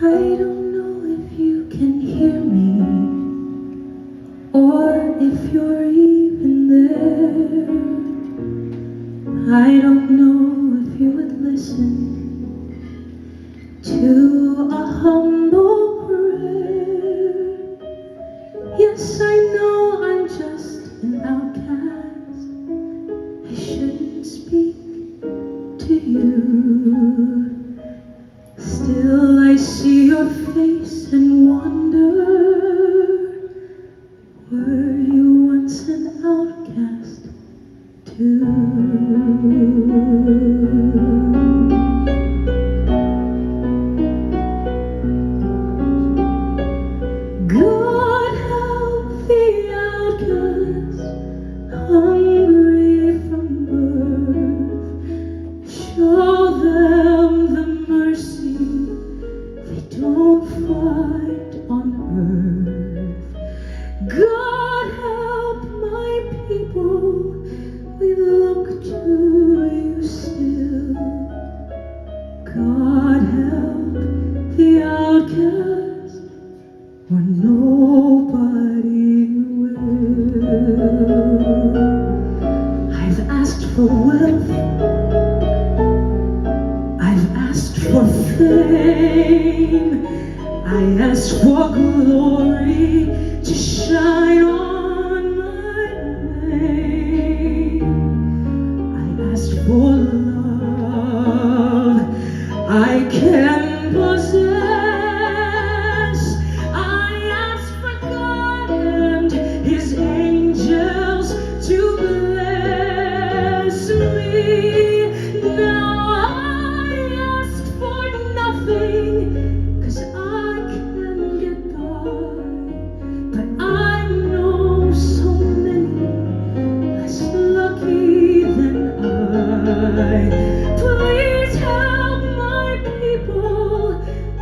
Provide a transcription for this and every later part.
I don't know if you can hear me, or if you're even there. I don't know if you would listen to a humble prayer. Yes, I know I'm just an outcast. I shouldn't speak to you. Still I see your face and wonder, were you once an outcast too? God help the outcast, hungry from birth. Show them the mercy they don't find on earth. God help my people, we look to you still. God help the outcast, or nobody will. I've asked for wealth, I've asked for fame, I asked for glory to shine on my name. I asked for love I can possess. I asked for God and His angels to bless me. Now I ask for nothing, 'cause I can get by. But I know so many less lucky than I. Please help my people,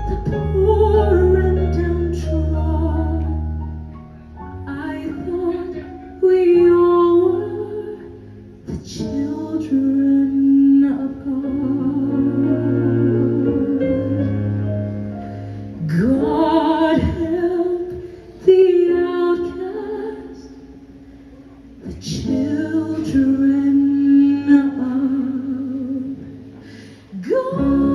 the poor and downtrodden. I thought we all were the children of God. God help the outcast, the children of God.